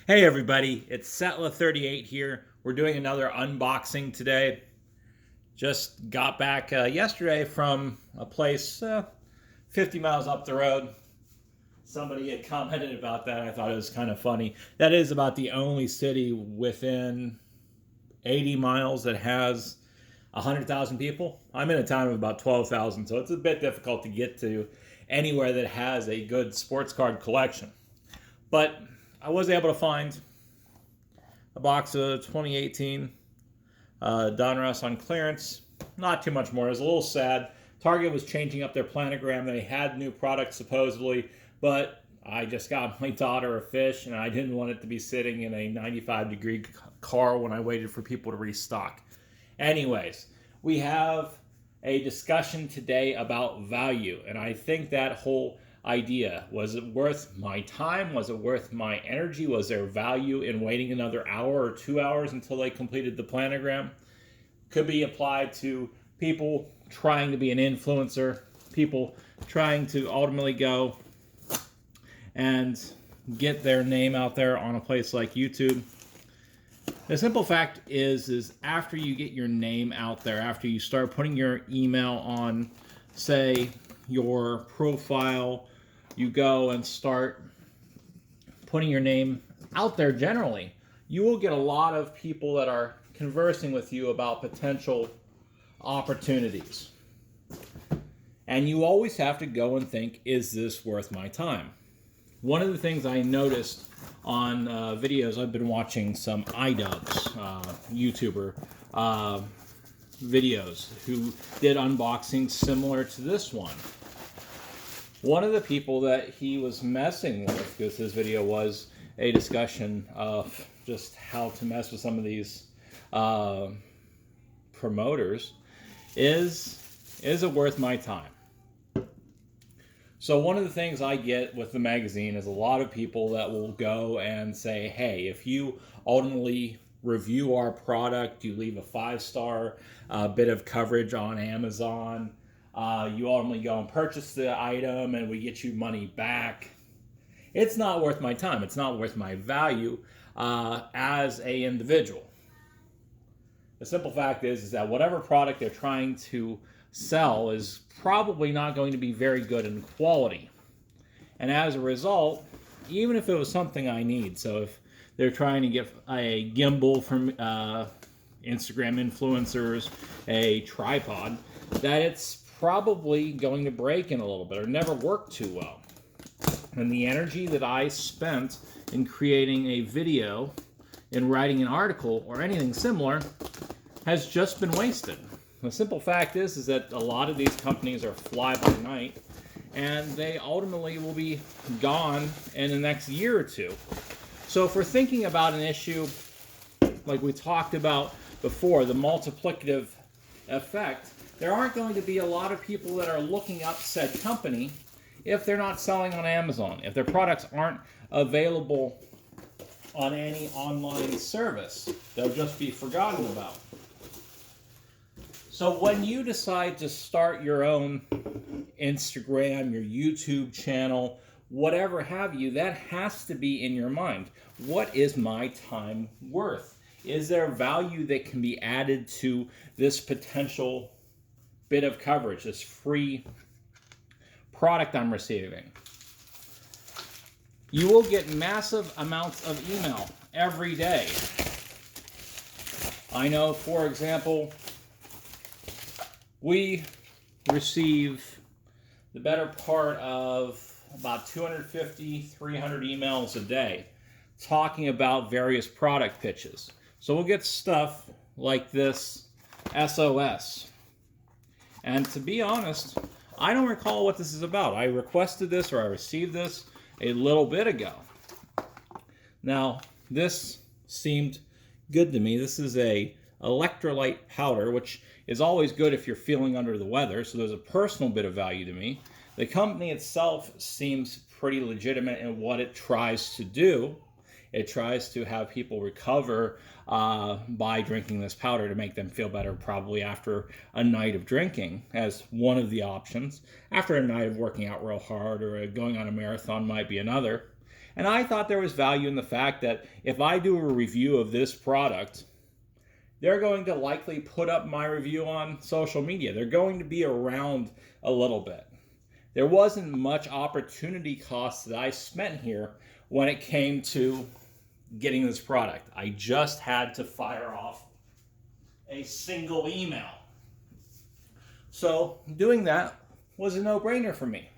Hey everybody, it's Setla38 here. We're doing another unboxing today. Just got back yesterday from a place 50 miles up the road. Somebody had commented about that. I thought it was kind of funny. That is about the only city within 80 miles that has 100,000 people. I'm in a town of about 12,000, so it's a bit difficult to get to anywhere that has a good sports card collection. But I was able to find a box of 2018 Donruss on clearance. Not too much more. It was a little sad. Target was changing up their planogram. They had new products supposedly, but I just got my daughter a fish, and I didn't want it to be sitting in a 95-degree car when I waited for people to restock. Anyways, we have a discussion today about value, and I think that whole idea, was it worth my time? Was it worth my energy? Was there value in waiting another hour or 2 hours until they completed the planogram? Could be applied to people trying to be an influencer, people trying to ultimately go and get their name out there on a place like YouTube. The simple fact is after you get your name out there, after you start putting your email on, say, your profile, you go and start putting your name out there generally, you will get a lot of people that are conversing with you about potential opportunities. And you always have to go and think, is this worth my time? One of the things I noticed on videos, I've been watching some iDubbbz YouTuber videos who did unboxings similar to this one. One of the people that he was messing with, because his video was a discussion of just how to mess with some of these promoters, is it worth my time? So one of the things I get with the magazine is a lot of people that will go and say, hey, if you ultimately review our product, you leave a 5-star bit of coverage on Amazon, you ultimately go and purchase the item and we get you money back, it's not worth my time. It's not worth my value as an individual. The simple fact is that whatever product they're trying to sell is probably not going to be very good in quality. And as a result, even if it was something I need, so if they're trying to get a gimbal from Instagram influencers, a tripod, that it's probably going to break in a little bit or never work too well. And the energy that I spent in creating a video, in writing an article, or anything similar, has just been wasted. The simple fact is that a lot of these companies are fly by night, and they ultimately will be gone in the next year or two. So if we're thinking about an issue like we talked about before, the multiplicative effect, there aren't going to be a lot of people that are looking up said company if they're not selling on Amazon, if their products aren't available on any online service. They'll just be forgotten about. So when you decide to start your own Instagram, your YouTube channel, whatever have you, that has to be in your mind. What is my time worth? Is there value that can be added to this potential bit of coverage, this free product I'm receiving? You will get massive amounts of email every day. I know, for example, we receive the better part of about 250, 300 emails a day talking about various product pitches. So we'll get stuff like this SOS. And to be honest, I don't recall what this is about. I requested this, or I received this a little bit ago. Now, this seemed good to me. This is a electrolyte powder, which is always good if you're feeling under the weather, so there's a personal bit of value to me. The company itself seems pretty legitimate in what it tries to do. It tries to have people recover by drinking this powder to make them feel better, probably after a night of drinking, as one of the options. After a night of working out real hard or going on a marathon might be another. And I thought there was value in the fact that if I do a review of this product, they're going to likely put up my review on social media. They're going to be around a little bit. There wasn't much opportunity cost that I spent here when it came to getting this product. I just had to fire off a single email. So doing that was a no-brainer for me.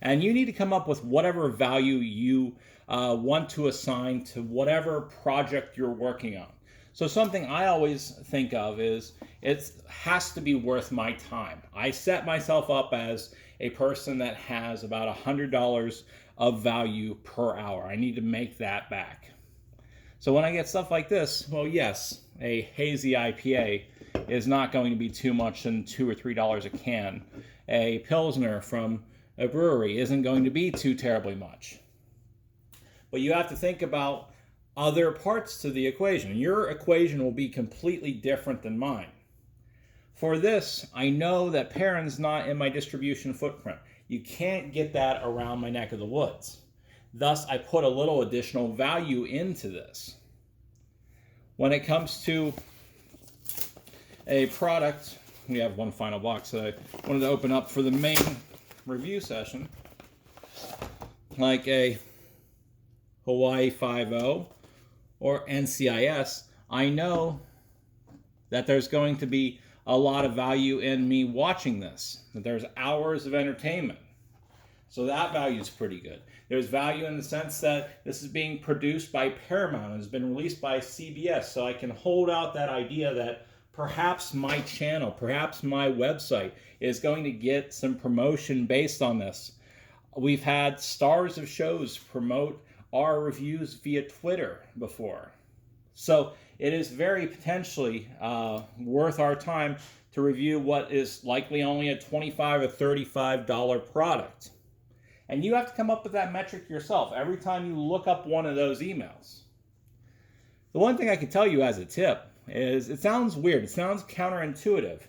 And you need to come up with whatever value you want to assign to whatever project you're working on. So something I always think of is it has to be worth my time. I set myself up as a person that has about $100 of value per hour. I need to make that back. So when I get stuff like this, well, yes, a hazy IPA is not going to be too much than $2 or $3 a can. A Pilsner from a brewery isn't going to be too terribly much. But you have to think about other parts to the equation. Your equation will be completely different than mine. For this, I know that Perrin's not in my distribution footprint. You can't get that around my neck of the woods. Thus, I put a little additional value into this. When it comes to a product, we have one final box that I wanted to open up for the main review session, like a Hawaii 5.0 or NCIS. I know that there's going to be a lot of value in me watching this, that there's hours of entertainment. So that value is pretty good. There's value in the sense that this is being produced by Paramount and has been released by CBS, so I can hold out that idea that perhaps my channel, perhaps my website is going to get some promotion based on this. We've had stars of shows promote our reviews via Twitter before. So it is very potentially worth our time to review what is likely only a $25 or $35 product. And you have to come up with that metric yourself every time you look up one of those emails. The one thing I can tell you as a tip is, it sounds weird, it sounds counterintuitive,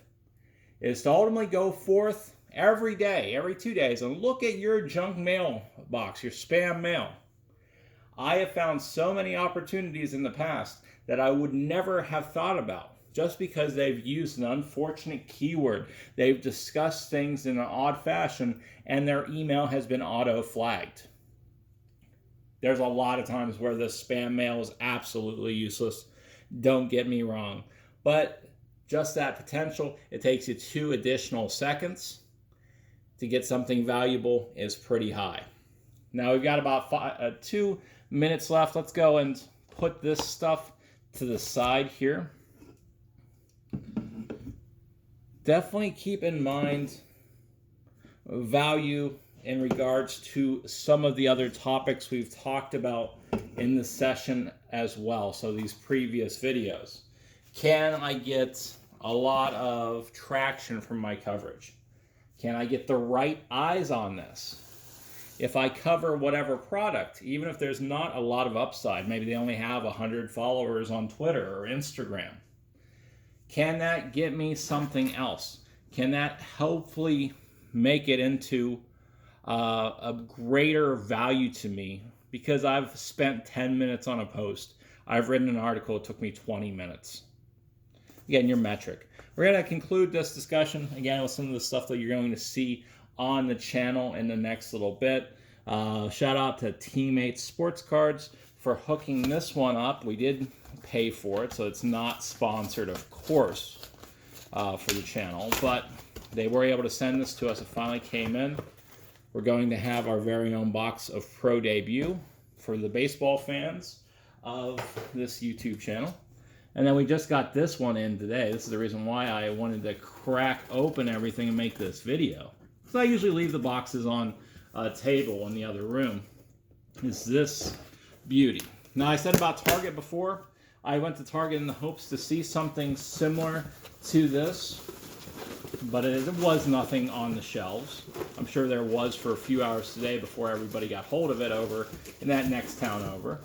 is to ultimately go forth every day, every 2 days, and look at your junk mail box, your spam mail. I have found so many opportunities in the past that I would never have thought about, just because they've used an unfortunate keyword. They've discussed things in an odd fashion, and their email has been auto-flagged. There's a lot of times where this spam mail is absolutely useless. Don't get me wrong. But just that potential, it takes you 2 additional seconds to get something valuable, is pretty high. Now we've got about 2 minutes left. Let's go and put this stuff to the side here. Definitely keep in mind value in regards to some of the other topics we've talked about in this session as well. So these previous videos. Can I get a lot of traction from my coverage? Can I get the right eyes on this? If I cover whatever product, even if there's not a lot of upside, maybe they only have 100 followers on Twitter or Instagram, can that get me something else? Can that hopefully make it into a greater value to me? Because I've spent 10 minutes on a post. I've written an article, it took me 20 minutes. Again, your metric. We're going to conclude this discussion, again, with some of the stuff that you're going to see on the channel in the next little bit. Shout out to Teammates Sports Cards for hooking this one up. We did pay for it, so it's not sponsored, of course, for the channel, but they were able to send this to us. It finally came in. We're going to have our very own box of Pro Debut for the baseball fans of this YouTube channel. And then we just got this one in today. This is the reason why I wanted to crack open everything and make this video. So I usually leave the boxes on a table in the other room. Is this beauty. Now, I said about Target before. I went to Target in the hopes to see something similar to this, but it was nothing on the shelves. I'm sure there was for a few hours today before everybody got hold of it over in that next town over.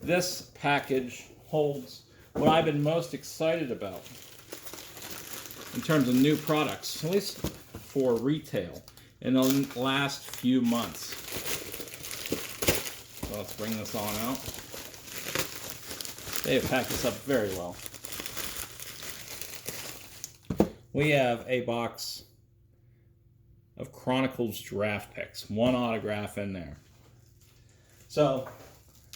This package holds what I've been most excited about in terms of new products, at least for retail, in the last few months. So let's bring this on out. They have packed this up very well. We have a box of Chronicles draft picks. One autograph in there. So,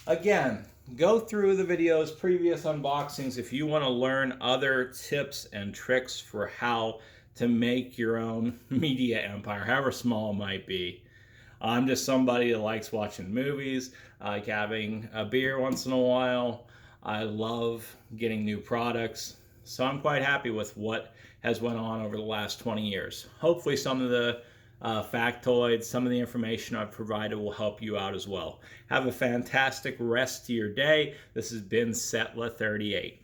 again, go through the videos, previous unboxings, if you want to learn other tips and tricks for how to make your own media empire, however small it might be. I'm just somebody that likes watching movies, I like having a beer once in a while. I love getting new products. So I'm quite happy with what has went on over the last 20 years. Hopefully some of the factoids, some of the information I've provided will help you out as well. Have a fantastic rest to your day. This has been Setla 38.